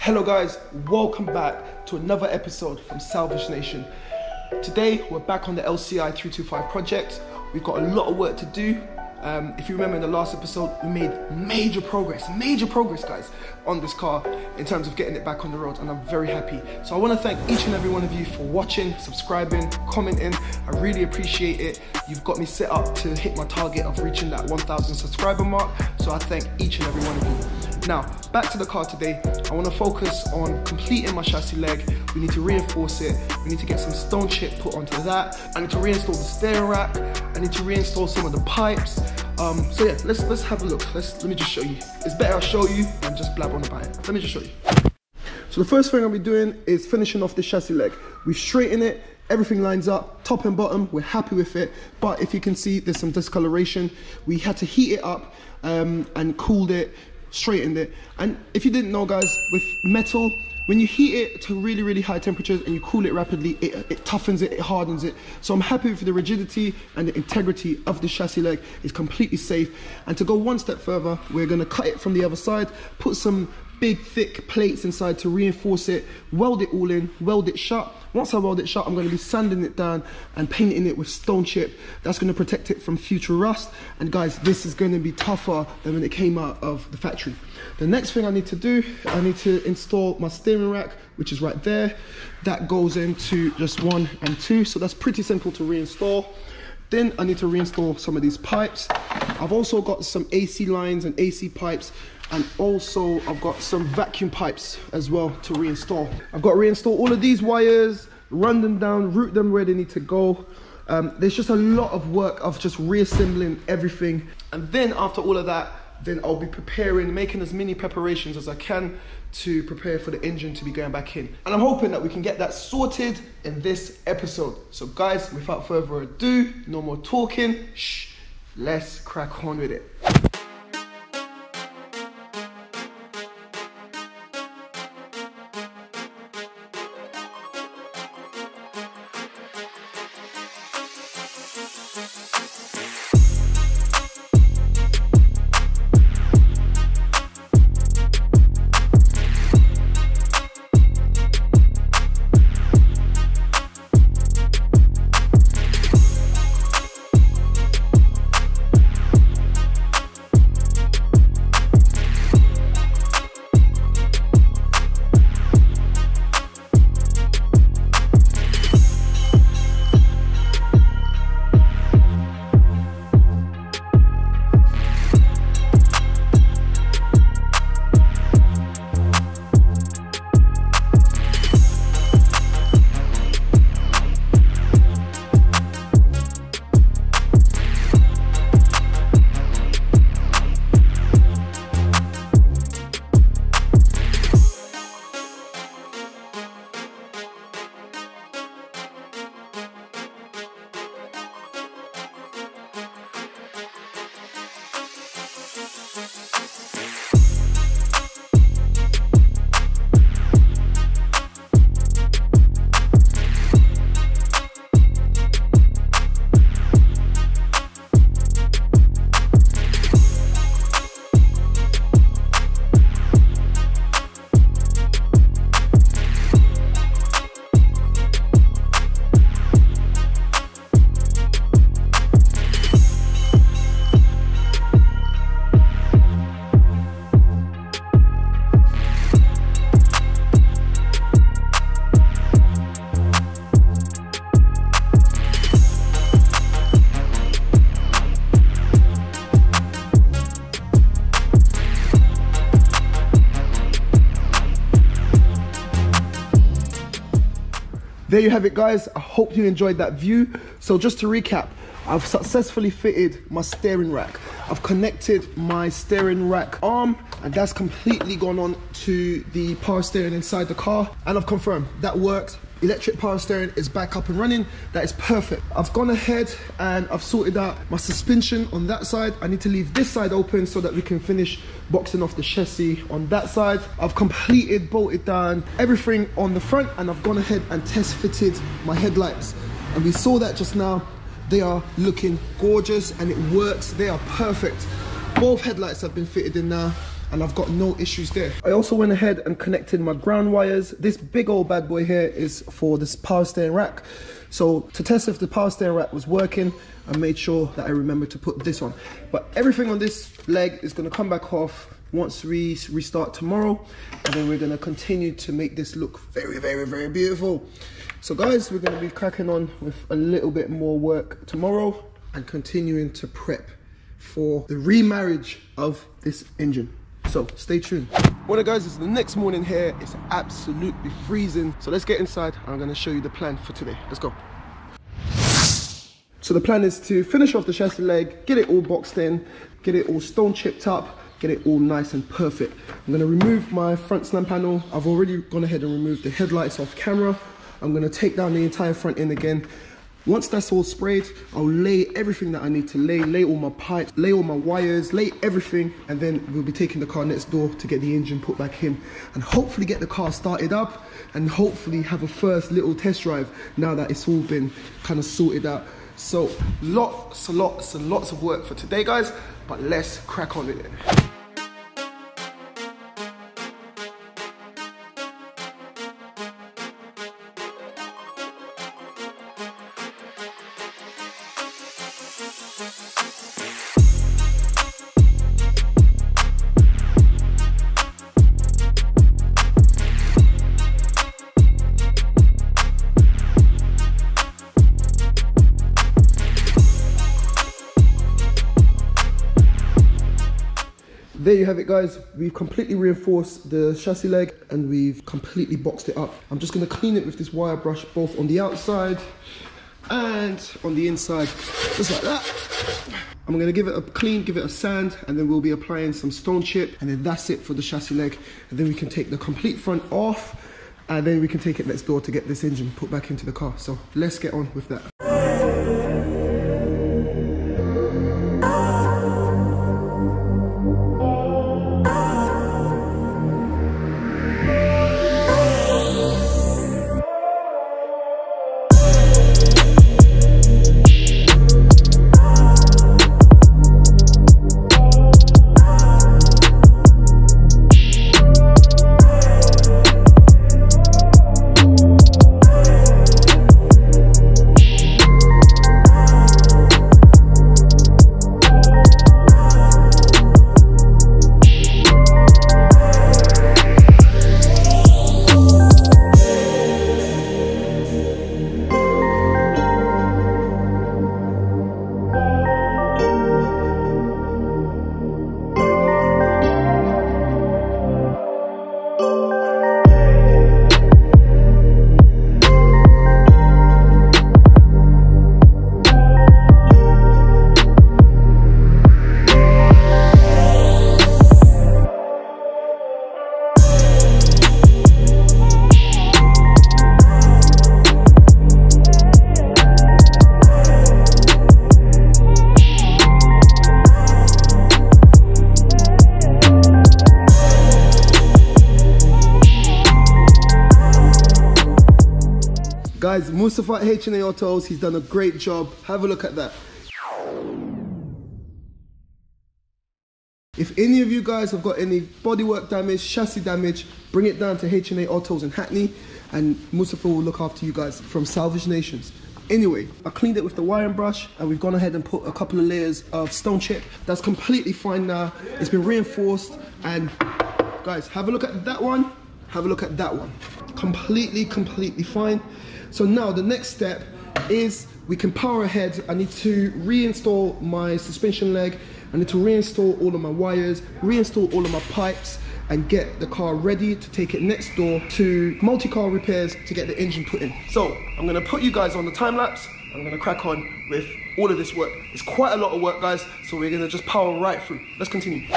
Hello guys, welcome back to another episode from Salvage Nation. Today we're back on the LCI 325 project. We've got a lot of work to do. If you remember in the last episode, we made major progress guys, on this car in terms of getting it back on the road, and I'm very happy. So I want to thank each and every one of you for watching, subscribing, commenting. I really appreciate it. You've got me set up to hit my target of reaching that 1,000 subscriber mark, so I thank each and every one of you. Now, back to the car today. I want to focus on completing my chassis leg. We need to reinforce it. We need to get some stone chip put onto that. I need to reinstall the steering rack. I need to reinstall some of the pipes. So yeah, let's have a look. Let me just show you. It's better I show you than just blab on about it. Let me just show you. So the first thing I'll be doing is finishing off the chassis leg. We've straightened it. Everything lines up, top and bottom. We're happy with it. But if you can see, there's some discoloration. We had to heat it up and cooled it, straightened it. And if you didn't know guys, with metal, when you heat it to really, really high temperatures and you cool it rapidly, it toughens it, it hardens it. So I'm happy with the rigidity and the integrity of the chassis leg. It's completely safe. And to go one step further, we're gonna cut it from the other side, put some big thick plates inside to reinforce it, weld it all in, weld it shut. Once I weld it shut, I'm going to be sanding it down and painting it with stone chip. That's going to protect it from future rust. And guys, this is going to be tougher than when it came out of the factory. The next thing I need to do, I need to install my steering rack, which is right there. That goes into just 1 and 2, so that's pretty simple to reinstall. Then I need to reinstall some of these pipes. I've also got some AC lines and AC pipes, and also I've got some vacuum pipes as well to reinstall. I've got to reinstall all of these wires, run them down, route them where they need to go. There's just a lot of work of just reassembling everything. And then after all of that, then I'll be making as many preparations as I can to prepare for the engine to be going back in. And I'm hoping that we can get that sorted in this episode. So guys, without further ado, no more talking, let's crack on with it. There you have it guys, I hope you enjoyed that view. So just to recap, I've successfully fitted my steering rack. I've connected my steering rack arm, and that's completely gone on to the power steering inside the car, and I've confirmed that works. Electric power steering is back up and running. That is perfect. I've gone ahead and I've sorted out my suspension on that side. I need to leave this side open so that we can finish boxing off the chassis on that side. I've completed, bolted down everything on the front, and I've gone ahead and test fitted my headlights. And we saw that just now. They are looking gorgeous and it works. They are perfect. Both headlights have been fitted in now. and I've got no issues there. I also went ahead and connected my ground wires. This big old bad boy here is for this power steering rack. So to test if the power steering rack was working, I made sure that I remembered to put this on. But everything on this leg is going to come back off once we restart tomorrow, and then we're going to continue to make this look very, very, very beautiful. So guys, we're going to be cracking on with a little bit more work tomorrow and continuing to prep for the remarriage of this engine. So stay tuned. Well guys, it's the next morning here. It's absolutely freezing. So let's get inside. I'm going to show you the plan for today. Let's go. So the plan is to finish off the chassis leg, get it all boxed in, get it all stone chipped up, get it all nice and perfect. I'm going to remove my front slam panel. I've already gone ahead and removed the headlights off camera. I'm going to take down the entire front end again. Once that's all sprayed, I'll lay everything that I need to lay all my pipes, lay all my wires, lay everything, and then we'll be taking the car next door to get the engine put back in and hopefully get the car started up and hopefully have a first little test drive now that it's all been kind of sorted out. So lots and lots of work for today guys, but let's crack on with it. There you have it guys, we've completely reinforced the chassis leg and we've completely boxed it up. I'm just going to clean it with this wire brush both on the outside and on the inside, just like that. I'm going to give it a clean, give it a sand, and then we'll be applying some stone chip, and then that's it for the chassis leg. And then we can take the complete front off, and then we can take it next door to get this engine put back into the car. So let's get on with that. Guys, Mustafa at H&A Autos, he's done a great job. Have a look at that. If any of you guys have got any bodywork damage, chassis damage, bring it down to H&A Autos in Hackney, and Mustafa will look after you guys from Salvage Nations. Anyway, I cleaned it with the wiring brush, and we've gone ahead and put a couple of layers of stone chip. That's completely fine now. It's been reinforced, and guys, have a look at that one. Have a look at that one. Completely fine. So now the next step is we can power ahead. I need to reinstall my suspension leg. I need to reinstall all of my wires, reinstall all of my pipes, and get the car ready to take it next door to multi-car repairs to get the engine put in. So I'm gonna put you guys on the time lapse. I'm gonna crack on with all of this work. It's quite a lot of work, guys, so we're gonna just power right through. Let's continue.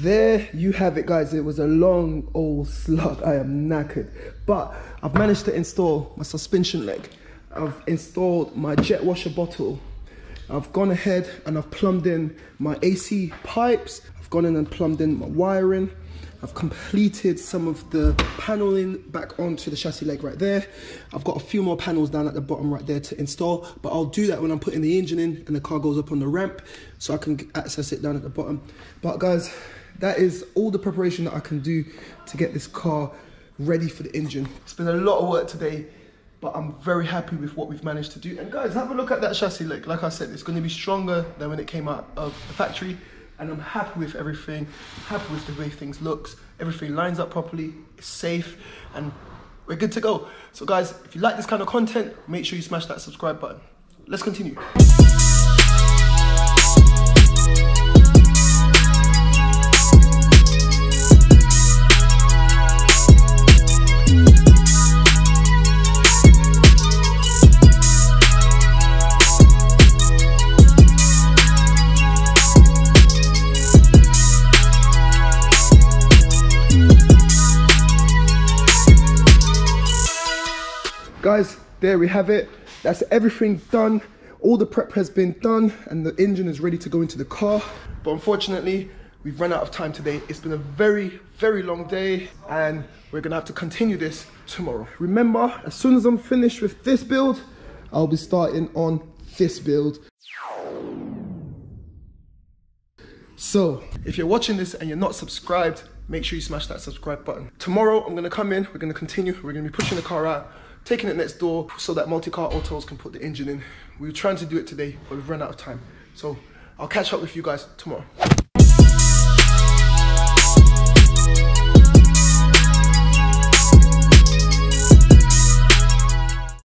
There you have it, guys. It was a long old slug. I am knackered, but I've managed to install my suspension leg. I've installed my jet washer bottle. I've gone ahead and I've plumbed in my AC pipes. I've gone in and plumbed in my wiring. I've completed some of the paneling back onto the chassis leg right there. I've got a few more panels down at the bottom right there to install, but I'll do that when I'm putting the engine in and the car goes up on the ramp so I can access it down at the bottom. But guys, that is all the preparation that I can do to get this car ready for the engine. It's been a lot of work today, but I'm very happy with what we've managed to do. And guys, have a look at that chassis leg. Like I said, it's going to be stronger than when it came out of the factory. And I'm happy with everything, happy with the way things looks. Everything lines up properly, it's safe, and we're good to go. So guys, if you like this kind of content, make sure you smash that subscribe button. Let's continue. Guys, there we have it. That's everything done. All the prep has been done and the engine is ready to go into the car. But unfortunately, we've run out of time today. It's been a very, very long day and we're gonna have to continue this tomorrow. Remember, as soon as I'm finished with this build, I'll be starting on this build. So, if you're watching this and you're not subscribed, make sure you smash that subscribe button. Tomorrow, I'm gonna come in, we're gonna continue, we're gonna be pushing the car out, taking it next door so that Multi-Car Autos can put the engine in. We were trying to do it today, but we've run out of time. So I'll catch up with you guys tomorrow.